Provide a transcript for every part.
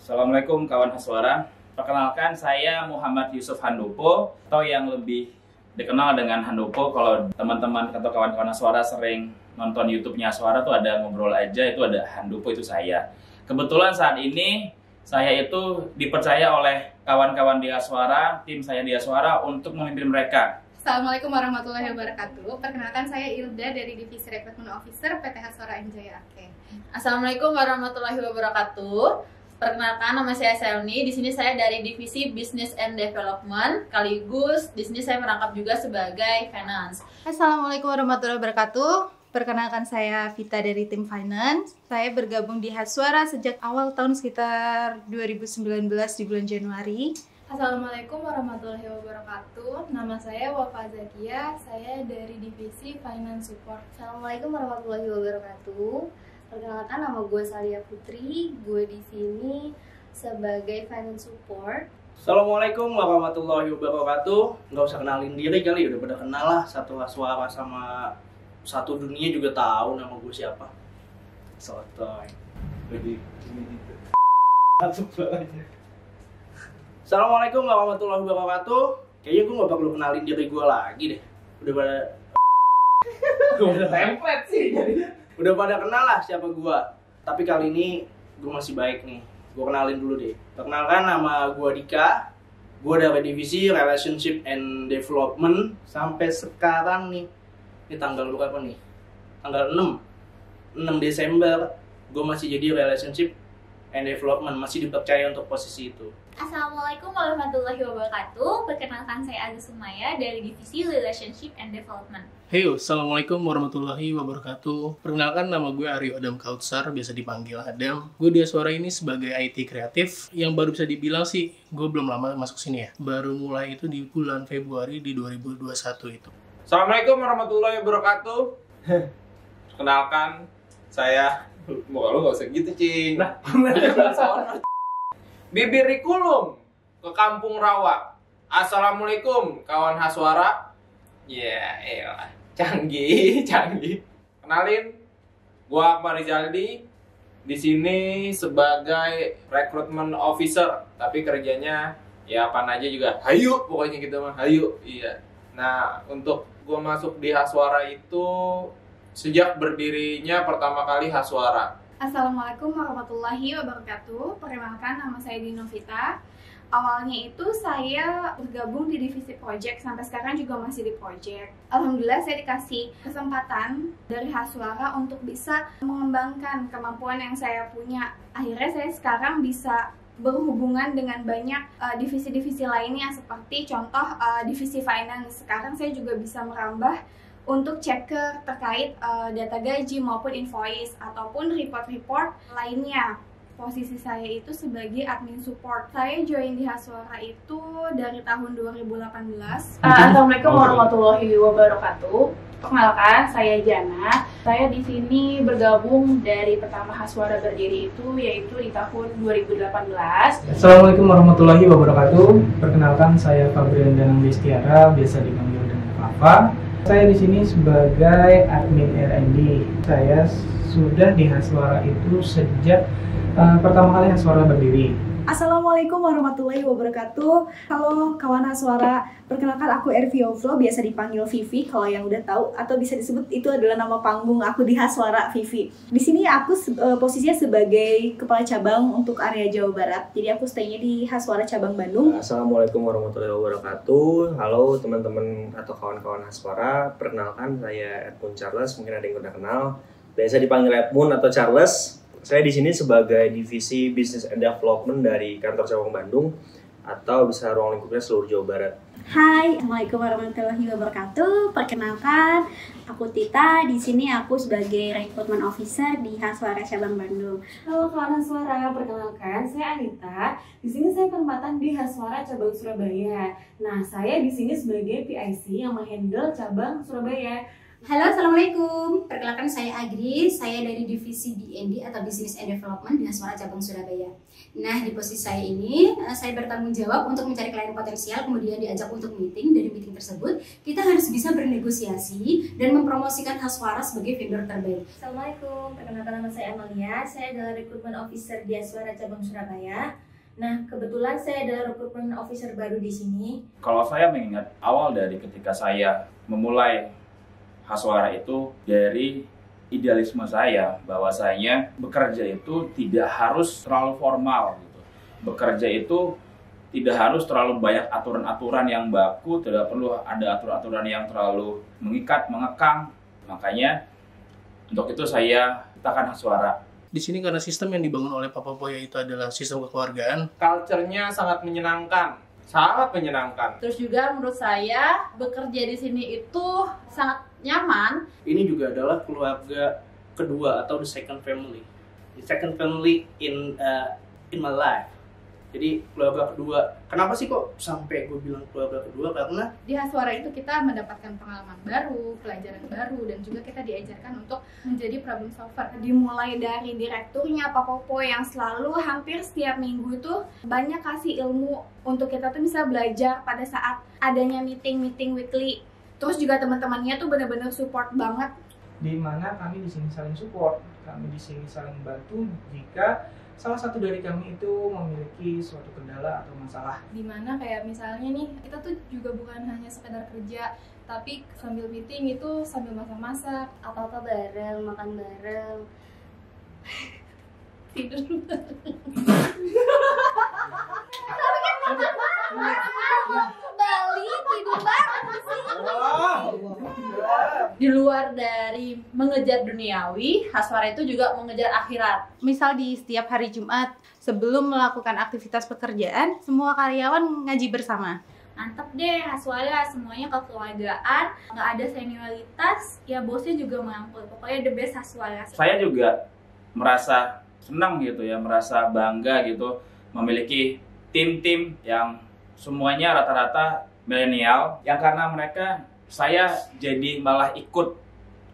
Assalamualaikum kawan Haswara. Perkenalkan saya Muhammad Yusuf Handopo atau yang lebih dikenal dengan Handopo. Kalau teman-teman atau kawan-kawan Haswara sering nonton YouTube-nya Haswara tuh ada ngobrol aja, itu ada Handopo, itu saya. Kebetulan saat ini saya itu dipercaya oleh kawan-kawan di Haswara, tim saya di Haswara untuk memimpin mereka. Assalamualaikum warahmatullahi wabarakatuh. Perkenalkan saya Ilda dari Divisi Recruitment Officer PT Haswara Enjaya Ake. Assalamualaikum warahmatullahi wabarakatuh. Perkenalkan, nama saya Selni. Di sini saya dari Divisi Business and Development. Sekaligus di sini saya merangkap juga sebagai Finance. Assalamualaikum warahmatullahi wabarakatuh. Perkenalkan saya Vita dari tim Finance. Saya bergabung di Haswara sejak awal tahun sekitar 2019 di bulan Januari. Assalamualaikum warahmatullahi wabarakatuh. Nama saya Wafa Zakia. Saya dari Divisi Finance Support. Assalamualaikum warahmatullahi wabarakatuh. Perkenalkan, nama gue Salia Putri. Gue di sini sebagai Finance Support. Assalamualaikum warahmatullahi wabarakatuh. Nggak usah kenalin diri kali, udah pada kenal lah. Satu Haswara sama satu dunia juga tahu nama gue siapa. Sotoy. Jadi Assalamualaikum warahmatullahi wabarakatuh. Kayaknya gue gak perlu kenalin diri gue lagi deh. Udah pada Template sih jadinya. Udah pada kenal lah siapa gue. Tapi kali ini gue masih baik nih. Gue kenalin dulu deh. Perkenalkan, nama gue Dika. Gue dari Divisi Relationship and Development. Sampai sekarang nih, ini tanggal berapa nih? Tanggal 6 Desember. Gue masih jadi Relationship and Development, masih dipercaya untuk posisi itu. Assalamualaikum warahmatullahi wabarakatuh. Perkenalkan, saya Agus Sumaya dari Divisi Relationship and Development. Hey, assalamualaikum warahmatullahi wabarakatuh. Perkenalkan, nama gue Aryo Adam Kautsar, biasa dipanggil Adam. Gue di Haswara ini sebagai IT kreatif, yang baru bisa dibilang sih, gue belum lama masuk sini ya. Baru mulai itu di bulan Februari di 2021 itu. Assalamualaikum warahmatullahi wabarakatuh. Kenalkan, saya... Muka lu gak usah gitu, Cing. Nah, Bibirikulum ke Kampung Rawa. Assalamualaikum kawan Haswara. Ya, elah. Canggih. Kenalin, gua Akmal Rizaldi. Di sini sebagai recruitment officer, tapi kerjanya ya apa aja juga. Hayu, pokoknya kita mah hayu. Iya. Nah, untuk gua masuk di Haswara itu sejak berdirinya pertama kali Haswara. Assalamualaikum warahmatullahi wabarakatuh. Perkenalkan, nama saya Dinovita. Awalnya itu saya bergabung di divisi project, sampai sekarang juga masih di project. Alhamdulillah saya dikasih kesempatan dari Haswara untuk bisa mengembangkan kemampuan yang saya punya. Akhirnya saya sekarang bisa berhubungan dengan banyak divisi-divisi lainnya, seperti contoh divisi finance. Sekarang saya juga bisa merambah untuk checker terkait data gaji maupun invoice ataupun report-report lainnya. Posisi saya itu sebagai admin support. Saya join di Haswara itu dari tahun 2018. Assalamualaikum warahmatullahi wabarakatuh. Perkenalkan, saya Jana. Saya di sini bergabung dari pertama Haswara berdiri itu, yaitu di tahun 2018. Assalamualaikum warahmatullahi wabarakatuh. Perkenalkan, saya Fabrian Danang Destiara, biasa dipanggil dengan Papa. Saya di sini sebagai admin R&D. Saya sudah di Haswara itu sejak pertama kali Haswara berdiri. Assalamualaikum warahmatullahi wabarakatuh. Halo kawan Haswara, perkenalkan aku Ervi Ovlo, biasa dipanggil Vivi kalau yang udah tahu, atau bisa disebut itu adalah nama panggung aku di Haswara, Vivi. Di sini aku posisinya sebagai kepala cabang untuk area Jawa Barat. Jadi aku stay-nya di Haswara cabang Bandung. Assalamualaikum warahmatullahi wabarakatuh. Halo teman-teman atau kawan-kawan Haswara. Perkenalkan, saya Edmund Charles, mungkin ada yang udah kenal. Biasa dipanggil Edmund atau Charles. Saya di sini sebagai divisi Business and Development dari kantor cabang Bandung, atau bisa ruang lingkupnya seluruh Jawa Barat. Hai, assalamualaikum warahmatullahi wabarakatuh. Perkenalkan, aku Tita. Di sini aku sebagai recruitment officer di Haswara cabang Bandung. Halo kawan Haswara, perkenalkan saya Anita. Di sini saya penempatan di Haswara cabang Surabaya. Nah, saya di sini sebagai PIC yang menghandle cabang Surabaya. Halo, Assalamualaikum. Perkenalkan saya Agri, saya dari divisi BND atau Business and Development dengan Suara Cabang Surabaya. Nah, di posisi saya ini, saya bertanggung jawab untuk mencari klien potensial, kemudian diajak untuk meeting. Dari meeting tersebut, kita harus bisa bernegosiasi dan mempromosikan Haswara sebagai vendor terbaik. Assalamualaikum, perkenalkan nama saya Amalia, saya adalah Recruitment Officer di Suara Cabang Surabaya. Nah, kebetulan saya adalah Recruitment Officer baru di sini. Kalau saya mengingat awal dari ketika saya memulai Haswara itu dari idealisme saya bahwasanya bekerja itu tidak harus terlalu formal gitu. Bekerja itu tidak harus terlalu banyak aturan-aturan yang baku, tidak perlu ada aturan-aturan yang terlalu mengikat, mengekang. Makanya untuk itu saya ciptakan Haswara. Di sini karena sistem yang dibangun oleh Papa Poya itu adalah sistem kekeluargaan. Culture-nya sangat menyenangkan. Sangat menyenangkan. Terus juga menurut saya bekerja di sini itu sangat nyaman. Ini juga adalah keluarga kedua atau the second family. The second family in my life. Jadi keluarga kedua. Kenapa sih kok sampai gue bilang keluarga kedua? Karena di Haswara itu kita mendapatkan pengalaman baru, pelajaran baru, dan juga kita diajarkan untuk menjadi problem solver. Dimulai dari direkturnya Pak Popo yang selalu hampir setiap minggu itu banyak kasih ilmu untuk kita tuh bisa belajar pada saat adanya meeting weekly. Terus juga teman-temannya tuh benar-benar support banget. Di mana kami di sini saling support, kami di sini saling bantu jika salah satu dari kami itu memiliki suatu kendala atau masalah. Dimana kayak misalnya nih, kita tuh juga bukan hanya sekedar kerja, tapi sambil meeting itu sambil masak-masak, apa-apa bareng, makan bareng, tidur Bali tidur banget sih. Di luar dari mengejar duniawi, Haswara itu juga mengejar akhirat. Misal di setiap hari Jumat sebelum melakukan aktivitas pekerjaan, semua karyawan ngaji bersama. Mantap deh Haswara, semuanya kekeluargaan, nggak ada senioritas, ya bosnya juga mampu. Pokoknya the best Haswara. Saya juga merasa senang gitu ya, merasa bangga gitu memiliki tim-tim yang semuanya rata-rata milenial, yang karena mereka saya jadi malah ikut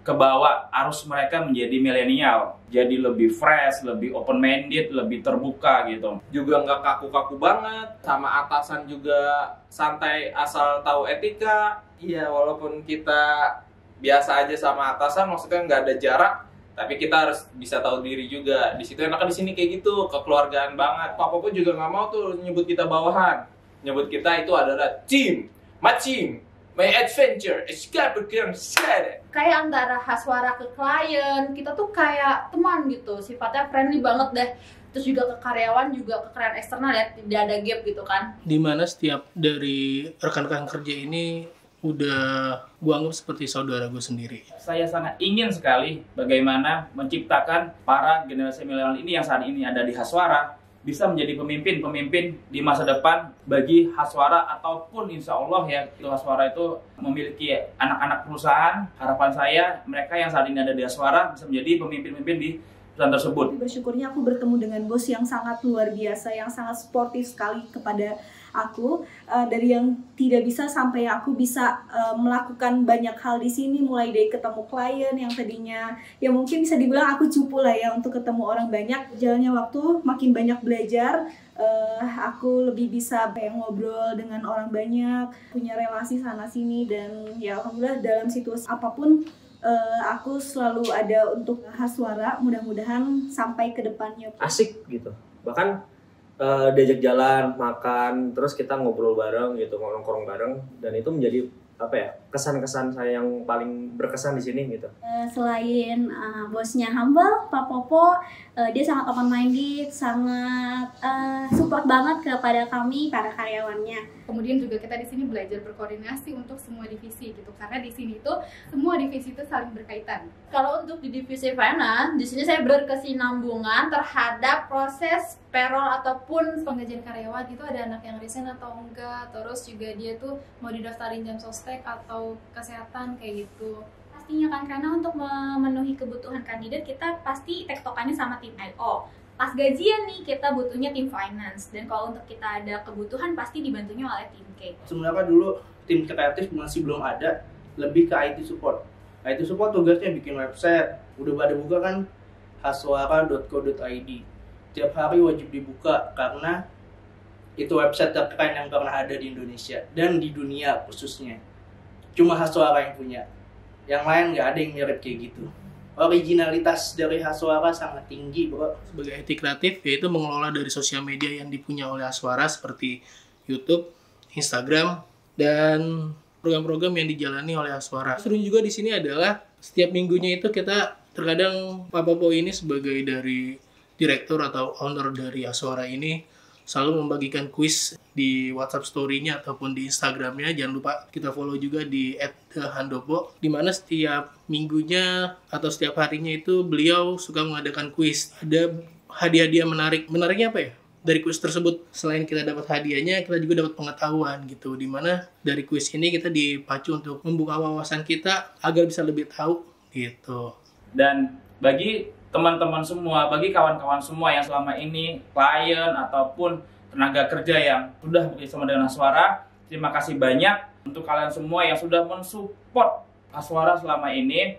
ke bawah arus mereka menjadi milenial, jadi lebih fresh, lebih open-minded, lebih terbuka gitu. Juga nggak kaku-kaku banget, sama atasan juga santai asal tahu etika. Iya, walaupun kita biasa aja sama atasan, maksudnya nggak ada jarak, tapi kita harus bisa tahu diri juga. Di situ enaknya di sini kayak gitu, kekeluargaan banget. Papa pun juga nggak mau tuh nyebut kita bawahan, nyebut kita itu adalah team, my team. My adventure is become sad. Kayak antara Haswara ke klien, kita tuh kayak teman gitu, sifatnya friendly banget deh. Terus juga ke karyawan, juga ke karyawan eksternal ya, tidak ada gap gitu kan. Dimana setiap dari rekan-rekan kerja ini udah gue anggap seperti saudara gue sendiri. Saya sangat ingin sekali bagaimana menciptakan para generasi milenial ini yang saat ini ada di Haswara bisa menjadi pemimpin-pemimpin di masa depan bagi Haswara, ataupun insya Allah ya Haswara itu memiliki anak-anak perusahaan. Harapan saya mereka yang saat ini ada di Haswara bisa menjadi pemimpin-pemimpin di perusahaan tersebut. Bersyukurnya aku bertemu dengan bos yang sangat luar biasa, yang sangat sportif sekali kepada aku, dari yang tidak bisa sampai aku bisa melakukan banyak hal di sini, mulai dari ketemu klien yang tadinya ya mungkin bisa dibilang aku cupu lah ya untuk ketemu orang banyak. Jalannya waktu makin banyak belajar, aku lebih bisa kayak ngobrol dengan orang banyak, punya relasi sana sini, dan ya alhamdulillah dalam situasi apapun aku selalu ada untuk Haswara. Mudah-mudahan sampai ke depannya asik gitu, bahkan diajak jalan, makan, terus kita ngobrol bareng gitu, nongkrong bareng, dan itu menjadi apa ya, kesan-kesan saya yang paling berkesan di sini gitu. Selain bosnya humble, Pak Popo, dia sangat open minded, sangat support banget kepada kami para karyawannya. Kemudian juga kita di sini belajar berkoordinasi untuk semua divisi gitu, karena di sini tuh semua divisi itu saling berkaitan. Kalau untuk di divisi finance, di sini saya berkesinambungan terhadap proses payroll ataupun penggajian karyawan. Itu ada anak yang resign atau enggak, terus juga dia tuh mau didaftarin jam sostek atau kesehatan kayak gitu. Pastinya kan, karena untuk memenuhi kebutuhan kandidat kita pasti tektokannya sama tim IO. Pas gajian nih kita butuhnya tim finance, dan kalau untuk kita ada kebutuhan pasti dibantunya oleh tim K. Sebenarnya dulu tim kreatif masih belum ada, lebih ke IT support. Nah itu semua tugasnya bikin website. Udah pada buka kan haswara.co.id. Tiap hari wajib dibuka karena itu website terkeren yang pernah ada di Indonesia dan di dunia khususnya. Cuma Haswara yang punya. Yang lain nggak ada yang mirip kayak gitu. Originalitas dari Haswara sangat tinggi, bro. Sebagai IT kreatif, yaitu mengelola dari sosial media yang dipunya oleh Haswara seperti YouTube, Instagram, dan program-program yang dijalani oleh Haswara. Seru juga di sini adalah setiap minggunya itu kita terkadang Pak Popo ini sebagai dari direktur atau owner dari Haswara ini selalu membagikan kuis di WhatsApp story-nya ataupun di Instagram-nya. Jangan lupa kita follow juga di @handopo, di mana setiap minggunya atau setiap harinya itu beliau suka mengadakan kuis. Ada hadiah-hadiah menarik. Menariknya apa ya? Dari kuis tersebut, selain kita dapat hadiahnya, kita juga dapat pengetahuan gitu. Dimana dari kuis ini kita dipacu untuk membuka wawasan kita agar bisa lebih tahu gitu. Dan bagi teman-teman semua, bagi kawan-kawan semua yang selama ini klien ataupun tenaga kerja yang sudah bekerjasama dengan Haswara, terima kasih banyak untuk kalian semua yang sudah mensupport Haswara selama ini.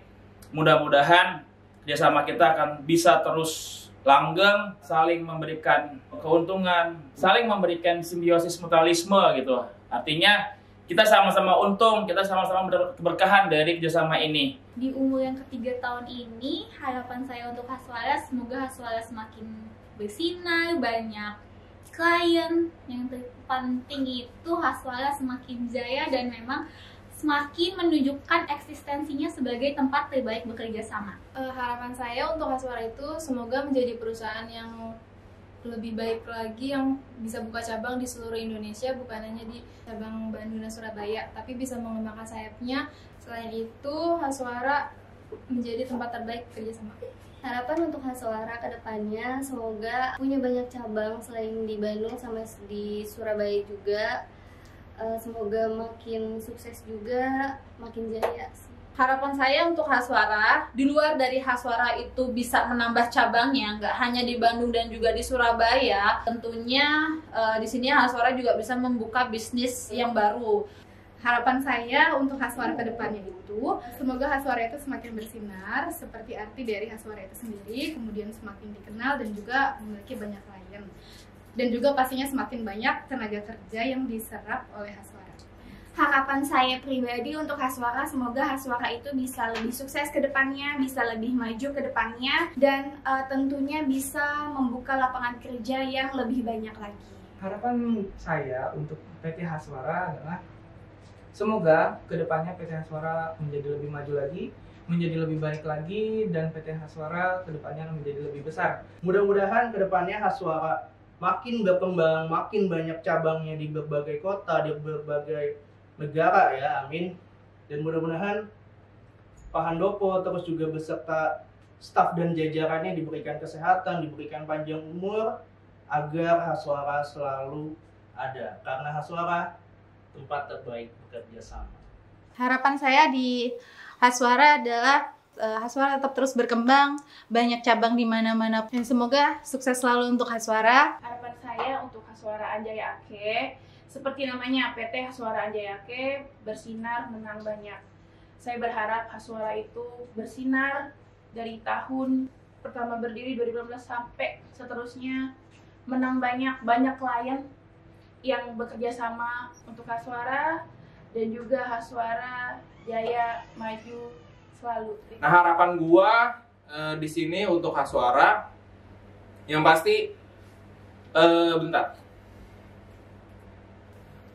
Mudah-mudahan kerjasama kita akan bisa terus langgeng, saling memberikan keuntungan, saling memberikan simbiosis mutualisme gitu. Artinya kita sama-sama untung, kita sama-sama berkeberkahan dari kerjasama ini. Di umur yang ketiga tahun ini, harapan saya untuk Haswara, semoga Haswara semakin bersinar, banyak klien. Yang terpenting itu Haswara semakin jaya dan memang semakin menunjukkan eksistensinya sebagai tempat terbaik bekerja sama. Harapan saya untuk Haswara itu semoga menjadi perusahaan yang lebih baik lagi, yang bisa buka cabang di seluruh Indonesia, bukan hanya di cabang Bandung dan Surabaya, tapi bisa mengembangkan sayapnya. Selain itu, Haswara menjadi tempat terbaik kerjasama. Harapan untuk Haswara ke depannya semoga punya banyak cabang selain di Bandung sama di Surabaya juga. Semoga makin sukses juga, makin jaya. Harapan saya untuk Haswara, di luar dari Haswara itu bisa menambah cabangnya, nggak hanya di Bandung dan juga di Surabaya. Tentunya di sini Haswara juga bisa membuka bisnis yang baru. Harapan saya untuk Haswara ke depannya itu, semoga Haswara itu semakin bersinar, seperti arti dari Haswara itu sendiri, kemudian semakin dikenal dan juga memiliki banyak klien. Dan juga pastinya semakin banyak tenaga kerja yang diserap oleh Haswara. Harapan saya pribadi untuk Haswara, semoga Haswara itu bisa lebih sukses ke depannya, bisa lebih maju ke depannya, dan tentunya bisa membuka lapangan kerja yang lebih banyak lagi. Harapan saya untuk PT Haswara adalah semoga ke depannya PT Haswara menjadi lebih maju lagi, menjadi lebih baik lagi, dan PT Haswara ke depannya menjadi lebih besar. Mudah-mudahan ke depannya Haswara makin berkembang, makin banyak cabangnya di berbagai kota, di berbagai negara ya, amin. Dan mudah-mudahan Pak Handopo terus juga beserta staf dan jajarannya diberikan kesehatan, diberikan panjang umur agar Haswara selalu ada, karena Haswara tempat terbaik bekerja sama. Harapan saya di Haswara adalah Haswara tetap terus berkembang, banyak cabang di mana-mana. Semoga sukses selalu untuk Haswara. Harapan saya untuk Haswara Anjaya Ake, seperti namanya PT Haswara Anjaya Ake, bersinar menang banyak. Saya berharap Haswara itu bersinar dari tahun pertama berdiri 2015 sampai seterusnya, menang banyak klien yang bekerja sama untuk Haswara, dan juga Haswara jaya maju selalu. Nah, harapan gua di sini untuk Haswara yang pasti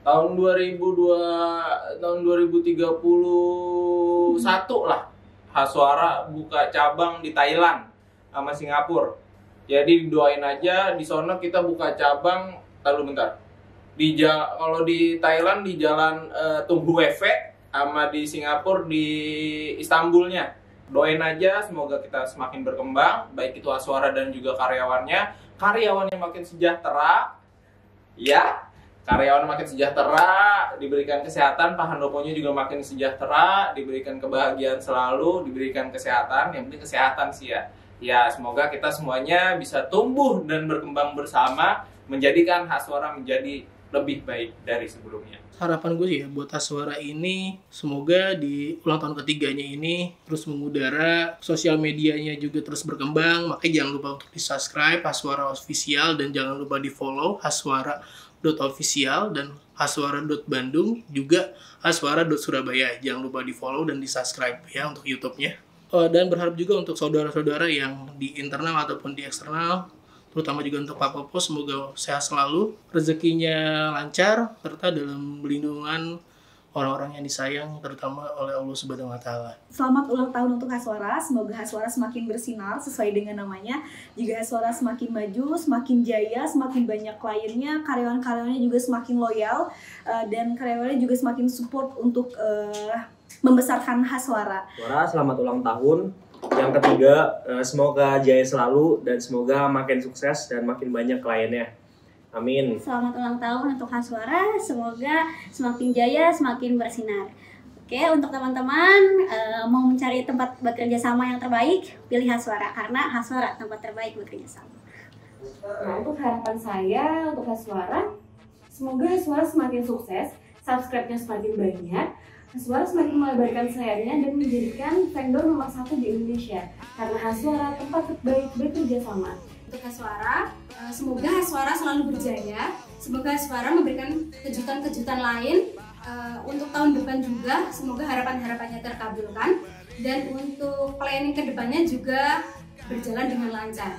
tahun 2031 lah Haswara buka cabang di Thailand sama Singapura. Jadi doain aja di sono kita buka cabang. Kalau di Thailand di Jalan Tung Hue sama di Singapura di Istanbulnya. Doain aja semoga kita semakin berkembang, baik itu Haswara dan juga karyawannya. Karyawannya makin sejahtera, ya. Karyawan makin sejahtera, diberikan kesehatan, Pak Handoponya juga makin sejahtera, diberikan kebahagiaan selalu, diberikan kesehatan, yang penting kesehatan sih ya. Ya, semoga kita semuanya bisa tumbuh dan berkembang bersama, menjadikan Haswara menjadi lebih baik dari sebelumnya. Harapan gue sih ya buat Haswara ini semoga di ulang tahun ketiganya ini terus mengudara, sosial medianya juga terus berkembang. Makanya jangan lupa untuk di-subscribe Haswara Official dan jangan lupa di-follow haswara.official dan haswara.bandung juga haswara.surabaya. Jangan lupa di-follow dan di-subscribe ya untuk YouTube-nya. Dan berharap juga untuk saudara-saudara yang di internal ataupun di eksternal, terutama juga untuk Pak Popo, semoga sehat selalu, rezekinya lancar, serta dalam lindungan orang-orang yang disayang, terutama oleh Allah Subhanahu wa Ta'ala. Selamat ulang tahun untuk Haswara, semoga Haswara semakin bersinar sesuai dengan namanya, juga Haswara semakin maju, semakin jaya, semakin banyak kliennya, karyawan-karyawannya juga semakin loyal, dan karyawannya juga semakin support untuk membesarkan Haswara. Haswara, selamat ulang tahun. Yang ketiga, semoga jaya selalu dan semoga makin sukses dan makin banyak kliennya. Amin. Selamat ulang tahun untuk Haswara, semoga semakin jaya, semakin bersinar. Oke, untuk teman-teman mau mencari tempat bekerja sama yang terbaik, pilih Haswara karena Haswara tempat terbaik bekerja sama. Nah, untuk harapan saya untuk Haswara, semoga Haswara semakin sukses, subscribe-nya semakin banyak, Haswara semakin melebarkan sayapnya dan menjadikan vendor nomor 1 di Indonesia karena Haswara tempat terbaik bekerja sama. Untuk Haswara, semoga Haswara selalu berjaya, semoga Haswara memberikan kejutan-kejutan lain untuk tahun depan juga, semoga harapan-harapannya terkabulkan, dan untuk planning kedepannya juga berjalan dengan lancar.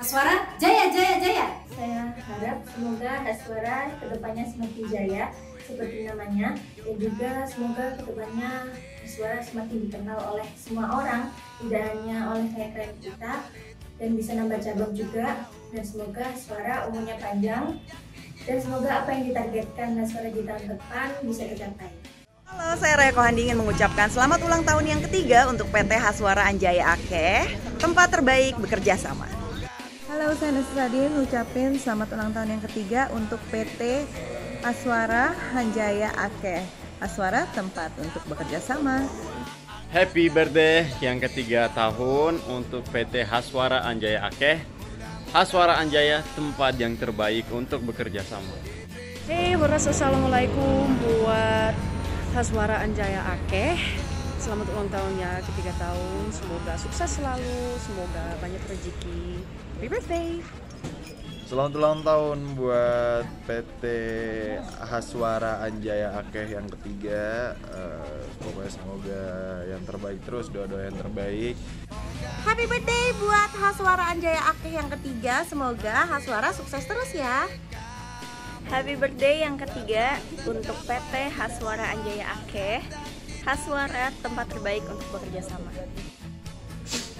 Haswara, jaya, jaya, jaya! Saya harap semoga Haswara kedepannya semakin jaya seperti namanya, dan juga semoga kedepannya Haswara semakin dikenal oleh semua orang, tidak hanya oleh klien-klien kita, dan bisa nambah cabang juga, dan semoga Haswara umurnya panjang, dan semoga apa yang ditargetkan Haswara di tahun depan bisa tercapai. Halo, saya Raya Kohandi ingin mengucapkan selamat ulang tahun yang ketiga untuk PT Haswara Anjaya Akeh, tempat terbaik bekerja sama. Halo, saya Nasi Sadin ngucapin selamat ulang tahun yang ketiga untuk PT Haswara Anjaya Akeh. Haswara tempat untuk bekerja sama. Happy birthday yang ketiga tahun untuk PT Haswara Anjaya Akeh. Haswara Anjaya tempat yang terbaik untuk bekerja sama. Hey, assalamualaikum buat Haswara Anjaya Akeh. Selamat ulang tahun ya ketiga tahun. Semoga sukses selalu, semoga banyak rezeki. Happy birthday. Selamat ulang tahun buat PT Haswara Anjaya Akeh yang ketiga. Pokoknya semoga yang terbaik terus, doa-doa yang terbaik. Happy birthday buat Haswara Anjaya Akeh yang ketiga, semoga Haswara sukses terus ya. Happy birthday yang ketiga untuk PT Haswara Anjaya Akeh. Haswara tempat terbaik untuk bekerja sama.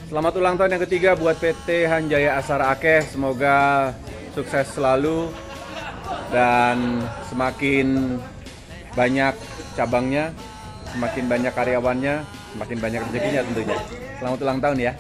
Selamat ulang tahun yang ketiga buat PT Anjaya Haswara Akeh. Semoga sukses selalu dan semakin banyak cabangnya, semakin banyak karyawannya, semakin banyak rezekinya tentunya. Selamat ulang tahun ya.